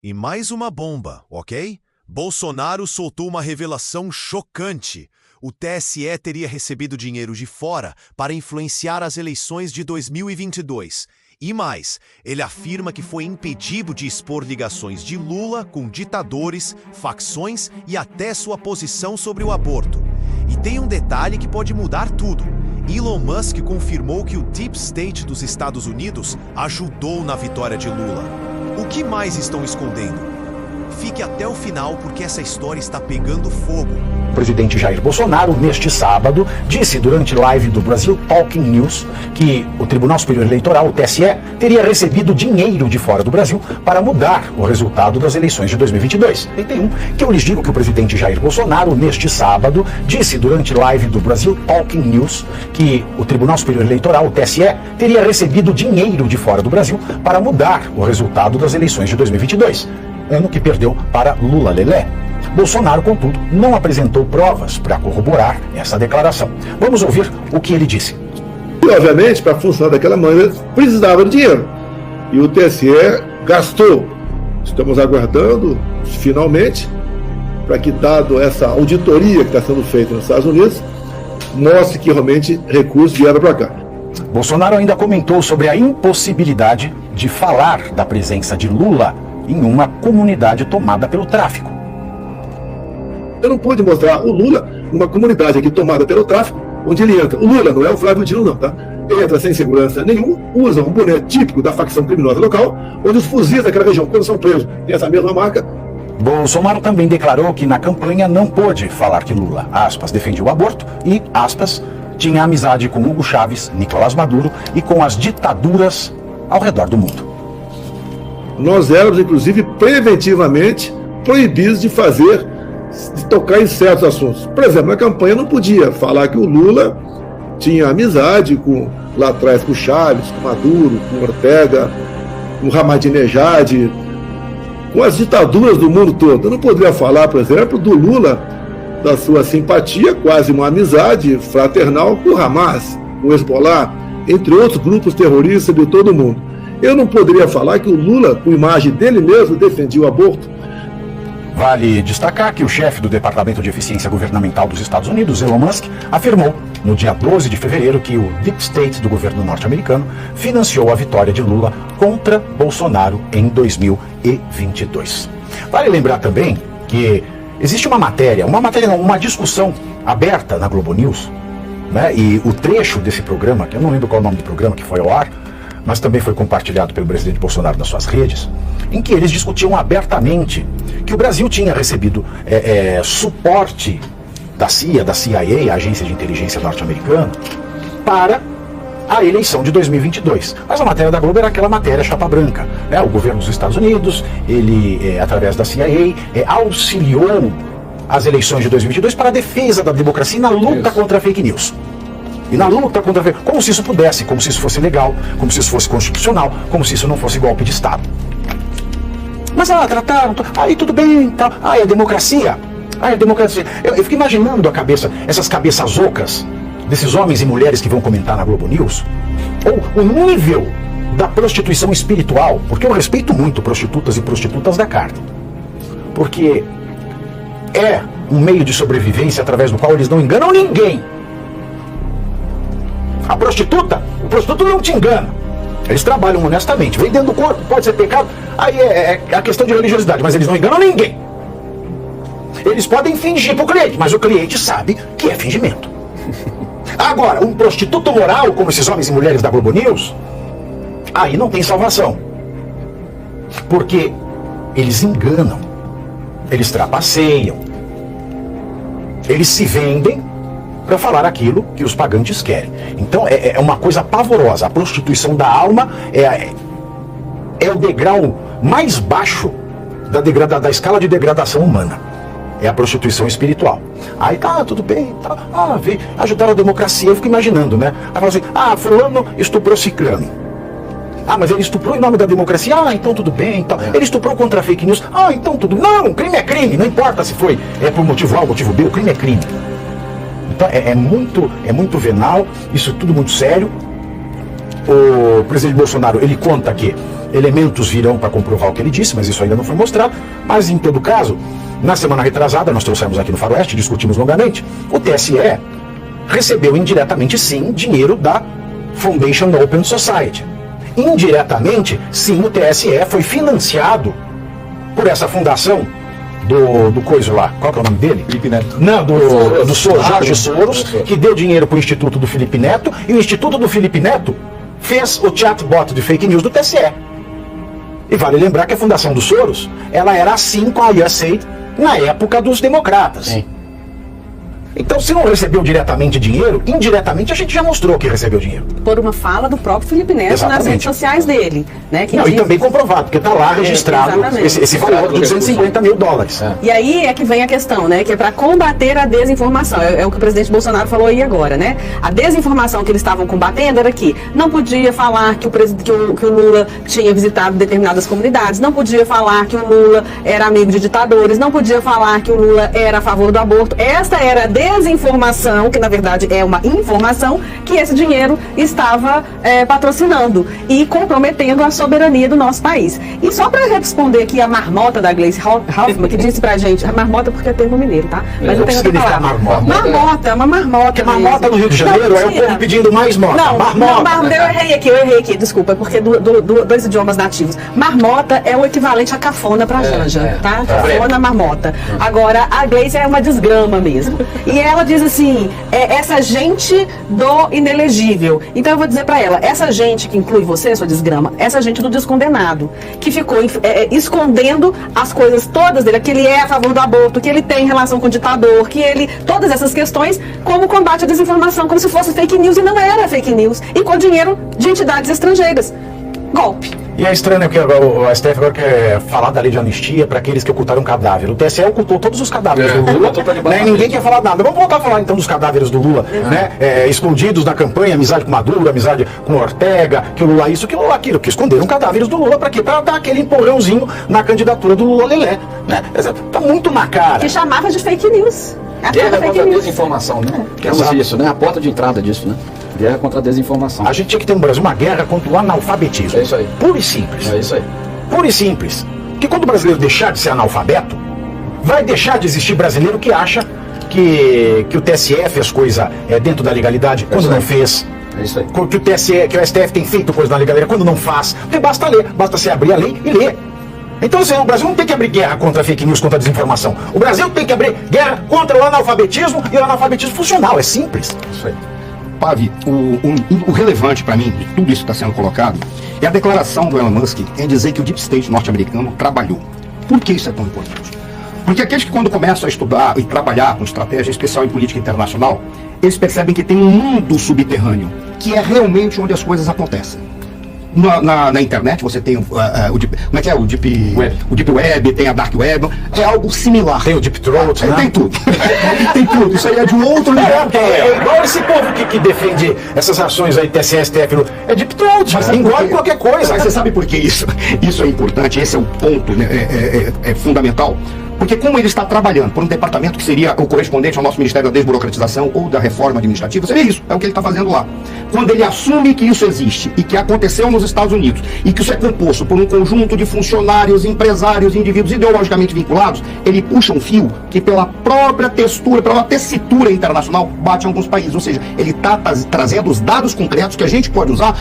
E mais uma bomba, ok? Bolsonaro soltou uma revelação chocante. O TSE teria recebido dinheiro de fora para influenciar as eleições de 2022. E mais, ele afirma que foi impedido de expor ligações de Lula com ditadores, facções e até sua posição sobre o aborto. E tem um detalhe que pode mudar tudo. Elon Musk confirmou que o Deep State dos Estados Unidos ajudou na vitória de Lula. O que mais estão escondendo? Fique até o final porque essa história está pegando fogo. O presidente Jair Bolsonaro, neste sábado, disse durante live do Brasil Talking News que o Tribunal Superior Eleitoral, o TSE, teria recebido dinheiro de fora do Brasil para mudar o resultado das eleições de 2022. E tem um que eu lhes digo que o presidente Jair Bolsonaro, neste sábado, disse durante live do Brasil Talking News que o Tribunal Superior Eleitoral, o TSE, teria recebido dinheiro de fora do Brasil para mudar o resultado das eleições de 2022. Ano que perdeu para Lula Lelé. Bolsonaro, contudo, não apresentou provas para corroborar essa declaração. Vamos ouvir o que ele disse. E, obviamente, para funcionar daquela maneira, precisava de dinheiro. E o TSE gastou. Estamos aguardando, finalmente, para que, dado essa auditoria que está sendo feita nos Estados Unidos, mostre que realmente recursos vieram para cá. Bolsonaro ainda comentou sobre a impossibilidade de falar da presença de Lula em uma comunidade tomada pelo tráfico. Eu não pude mostrar o Lula numa comunidade aqui tomada pelo tráfico, onde ele entra. O Lula não é o Flávio Dino, não, tá? Ele entra sem segurança nenhuma, usa um boné típico da facção criminosa local, onde os fuzis daquela região, quando são presos, têm essa mesma marca. Bolsonaro também declarou que na campanha não pôde falar que Lula, aspas, defendia o aborto e, aspas, tinha amizade com Hugo Chávez, Nicolás Maduro e com as ditaduras ao redor do mundo. Nós éramos, inclusive, preventivamente proibidos de tocar em certos assuntos. Por exemplo, na campanha não podia falar que o Lula tinha amizade lá atrás com o Chávez, com Maduro, com Ortega, com Ahmadinejad, com as ditaduras do mundo todo. Eu não poderia falar, por exemplo, do Lula, da sua simpatia, quase uma amizade fraternal com o Hamas, com o Hezbollah, entre outros grupos terroristas de todo o mundo. Eu não poderia falar que o Lula, com imagem dele mesmo, defendia o aborto. Vale destacar que o chefe do Departamento de Eficiência Governamental dos Estados Unidos, Elon Musk, afirmou no dia 12 de fevereiro que o Deep State do governo norte-americano financiou a vitória de Lula contra Bolsonaro em 2022. Vale lembrar também que existe uma discussão aberta na Globo News, né? E o trecho desse programa, que eu não lembro qual é o nome do programa que foi ao ar, mas também foi compartilhado pelo presidente Bolsonaro nas suas redes, em que eles discutiam abertamente que o Brasil tinha recebido suporte da CIA, a Agência de Inteligência Norte-Americana, para a eleição de 2022. Mas a matéria da Globo era aquela matéria chapa branca, né? O governo dos Estados Unidos, ele, através da CIA, auxiliou as eleições de 2022 para a defesa da democracia e na luta contra a fake news. E na luta contra a fake news, como se isso pudesse, como se isso fosse legal, como se isso fosse constitucional, como se isso não fosse golpe de Estado. Mas trataram, aí tudo bem, tal. É democracia. É democracia. Eu fico imaginando essas cabeças ocas desses homens e mulheres que vão comentar na Globo News, ou o nível da prostituição espiritual, porque eu respeito muito prostitutas e prostitutas da carne, porque é um meio de sobrevivência através do qual eles não enganam ninguém. O prostituto não te engana. Eles trabalham honestamente, vem dentro do corpo, pode ser pecado, aí é a questão de religiosidade, mas eles não enganam ninguém. Eles podem fingir para o cliente, mas o cliente sabe que é fingimento. Agora, um prostituto moral, como esses homens e mulheres da Globo News, aí não tem salvação. Porque eles enganam, eles trapaceiam, eles se vendem para falar aquilo que os pagantes querem. Então é uma coisa pavorosa. A prostituição da alma é o degrau mais baixo da escala de degradação humana. É a prostituição espiritual. Aí tudo bem, ajudaram a democracia. Eu fico imaginando, né? Aí fala assim, fulano estuprou ciclano. Mas ele estuprou em nome da democracia. Então tudo bem, ele estuprou contra a fake news. Então tudo... Não, crime é crime, não importa se foi por motivo A ou motivo B, o crime é crime. Então é muito venal, isso tudo muito sério. O presidente Bolsonaro, ele conta que elementos virão para comprovar o que ele disse, mas isso ainda não foi mostrado. Mas, em todo caso, na semana retrasada, nós trouxemos aqui no Faroeste, discutimos longamente, o TSE recebeu indiretamente, sim, dinheiro da Foundation Open Society. Indiretamente, sim, o TSE foi financiado por essa fundação do coisa lá, qual que é o nome dele? Felipe Neto. Não, do Jorge Soros, que deu dinheiro para o Instituto do Felipe Neto, e o Instituto do Felipe Neto fez o chatbot de fake news do TSE. E vale lembrar que a fundação do Soros, ela era assim com a USAID na época dos democratas. Sim. Então, se não recebeu diretamente dinheiro, indiretamente a gente já mostrou que recebeu dinheiro. Por uma fala do próprio Felipe Neto Exatamente. nas redes sociais dele. Né, que Não, diz... e também comprovado, porque está lá registrado esse valor de 250 mil dólares. E aí é que vem a questão, né? Que é para combater a desinformação. É o que o presidente Bolsonaro falou aí agora, né? A desinformação que eles estavam combatendo era que não podia falar que o Lula tinha visitado determinadas comunidades, não podia falar que o Lula era amigo de ditadores, não podia falar que o Lula era a favor do aborto. Esta era a desinformação, que na verdade é uma informação, que esse dinheiro estava patrocinando e comprometendo a soberania do nosso país. E só para responder aqui a marmota da Gleisi Hoffmann, que disse pra gente, a marmota porque é termo mineiro, tá? Mas não tem outra palavra. Marmota, uma marmota. Porque marmota no Rio de Janeiro é o povo pedindo mais mota. Não, eu errei aqui, desculpa, porque dois idiomas nativos. Marmota é o equivalente a cafona pra Janja, tá? Cafona, marmota. Agora, a Gleisi é uma desgrama mesmo. E ela diz assim, essa gente do inelegível. Então eu vou dizer pra ela, essa gente que inclui você, sua desgrama, essa gente do descondenado, que ficou escondendo as coisas todas dele, que ele é a favor do aborto, que ele tem relação com o ditador, que ele... Todas essas questões, como combate à desinformação, como se fosse fake news, e não era fake news, e com dinheiro de entidades estrangeiras. Golpe. E é estranho, né, porque o STF agora quer falar da lei de anistia para aqueles que ocultaram cadáver. O TSE ocultou todos os cadáveres do Lula, né, e ninguém quer falar nada. Vamos voltar a falar então dos cadáveres do Lula, né, escondidos na campanha, amizade com Maduro, amizade com Ortega, que o Lula isso, que o Lula aquilo, que esconderam cadáveres do Lula para quê? Para dar aquele empurrãozinho na candidatura do Lula Lelé, né? Tá muito na cara. Que chamava de fake news. Guerra contra a desinformação, né? Queremos isso, né? A porta de entrada disso, né? Guerra contra a desinformação. A gente tinha que ter no Brasil uma guerra contra o analfabetismo. É isso aí. Puro e simples. É isso aí. Puro e simples. Porque quando o brasileiro deixar de ser analfabeto, vai deixar de existir brasileiro que acha que o TSE fez coisa dentro da legalidade quando não fez. É isso aí. Que o STF tem feito coisa na legalidade quando não faz. Porque basta ler, basta se abrir a lei e ler. Então, assim, o Brasil não tem que abrir guerra contra a fake news, contra a desinformação. O Brasil tem que abrir guerra contra o analfabetismo e o analfabetismo funcional. É simples. Isso aí. Pavi, o relevante para mim de tudo isso que está sendo colocado é a declaração do Elon Musk em dizer que o Deep State norte-americano trabalhou. Por que isso é tão importante? Porque aqueles que quando começam a estudar e trabalhar com estratégia especial em política internacional, eles percebem que tem um mundo subterrâneo, que é realmente onde as coisas acontecem. Na internet você tem como é que é? O Deep Web, tem a Dark Web, é algo similar. Tem o Deep Throat, né? Tem tudo. Tem tudo. Isso aí é de um outro lugar. É igual esse povo que defende essas ações aí, TSE, STF, é Deep Throat, mas engole qualquer coisa. Mas você sabe por que isso? Isso é importante, esse é o ponto, né? É fundamental. Porque como ele está trabalhando por um departamento que seria o correspondente ao nosso Ministério da Desburocratização ou da Reforma Administrativa, você vê isso, é o que ele está fazendo lá. Quando ele assume que isso existe e que aconteceu nos Estados Unidos e que isso é composto por um conjunto de funcionários, empresários, indivíduos ideologicamente vinculados, ele puxa um fio que pela própria textura, pela tessitura internacional, bate em alguns países. Ou seja, ele está trazendo os dados concretos que a gente pode usar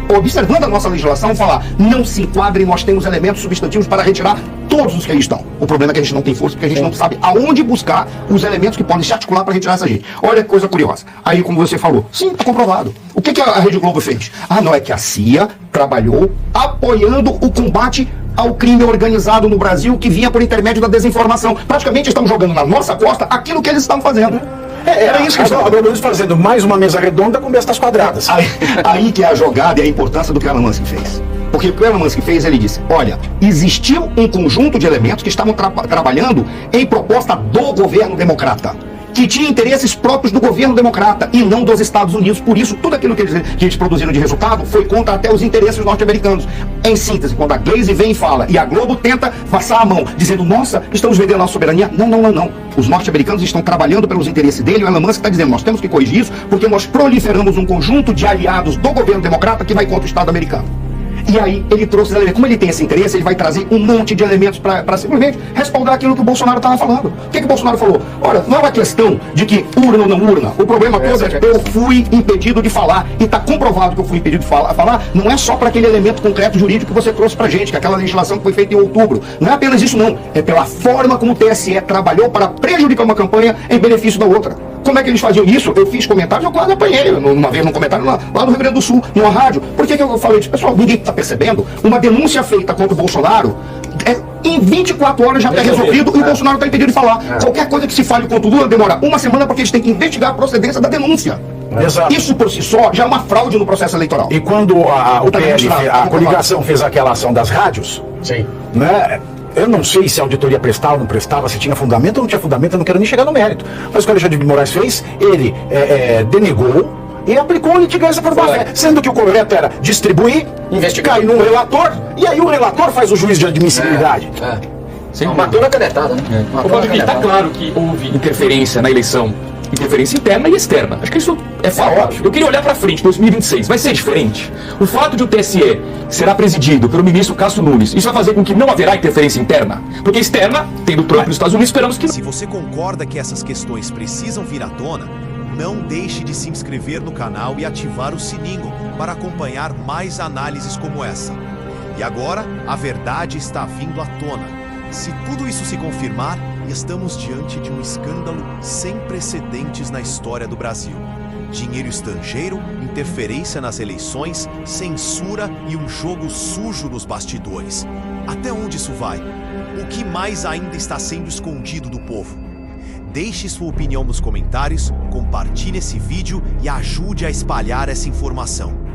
observando a nossa legislação, falar, não se enquadre, nós temos elementos substantivos para retirar todos os que aí estão. O problema é que a gente não tem força, porque a gente não sabe aonde buscar os elementos que podem se articular para retirar essa gente. Olha que coisa curiosa. Aí, como você falou, sim, está comprovado. O que a Rede Globo fez? Não é que a CIA trabalhou apoiando o combate ao crime organizado no Brasil que vinha por intermédio da desinformação. Praticamente estamos jogando na nossa costa aquilo que eles estão fazendo. Era isso que eles estavam fazendo, mais uma mesa redonda com bestas quadradas. Aí que é a jogada e a importância do que o Elon Musk fez. Porque o que o Elon Musk fez, ele disse, olha, existiu um conjunto de elementos que estavam trabalhando em proposta do governo democrata, que tinha interesses próprios do governo democrata e não dos Estados Unidos. Por isso, tudo aquilo que eles produziram de resultado foi contra até os interesses norte-americanos. Em síntese, quando a Gleisi vem e fala, e a Globo tenta passar a mão, dizendo, nossa, estamos vendendo a nossa soberania. Não. Os norte-americanos estão trabalhando pelos interesses dele. O Elon Musk está dizendo, nós temos que corrigir isso, porque nós proliferamos um conjunto de aliados do governo democrata que vai contra o Estado americano. E aí ele trouxe os elementos. Como ele tem esse interesse, ele vai trazer um monte de elementos para simplesmente respaldar aquilo que o Bolsonaro estava falando. O que o Bolsonaro falou? Olha, não é uma questão de que urna ou não urna. O problema todo é que eu fui impedido de falar. E está comprovado que eu fui impedido de falar. Não é só para aquele elemento concreto jurídico que você trouxe pra gente, que é aquela legislação que foi feita em outubro. Não é apenas isso, não. É pela forma como o TSE trabalhou para prejudicar uma campanha em benefício da outra. Como é que eles faziam isso? Eu fiz comentários, eu quase apanhei uma vez num comentário lá no Rio Grande do Sul, numa rádio. Por que eu falei isso? Pessoal, ninguém está percebendo? Uma denúncia feita contra o Bolsonaro, em 24 horas já está resolvido e o Bolsonaro está impedido de falar. Qualquer coisa que se fale contra o Lula demora uma semana porque eles têm que investigar a procedência da denúncia. Exato. Isso por si só já é uma fraude no processo eleitoral. E quando o PL, a coligação fez aquela ação das rádios, sim, né? Eu não sei se a auditoria prestava ou não prestava, se tinha fundamento ou não tinha fundamento, eu não quero nem chegar no mérito. Mas o que o Alexandre de Moraes fez, ele denegou e aplicou a litigância por má-fé, sendo que o correto era distribuir, investigar num relator, e aí o relator faz o juízo de admissibilidade. Matou na canetada, né? Está claro que houve interferência na eleição, interferência interna e externa. Acho que isso é fato. Eu queria olhar para frente, 2026. Vai ser diferente? O fato de o TSE será presidido pelo ministro Cássio Nunes, isso vai fazer com que não haverá interferência interna? Porque externa, tendo Trump nos Estados Unidos, esperamos que... Se você concorda que essas questões precisam vir à tona, não deixe de se inscrever no canal e ativar o sininho para acompanhar mais análises como essa. E agora, a verdade está vindo à tona. Se tudo isso se confirmar, estamos diante de um escândalo sem precedentes na história do Brasil. Dinheiro estrangeiro, interferência nas eleições, censura e um jogo sujo nos bastidores. Até onde isso vai? O que mais ainda está sendo escondido do povo? Deixe sua opinião nos comentários, compartilhe esse vídeo e ajude a espalhar essa informação.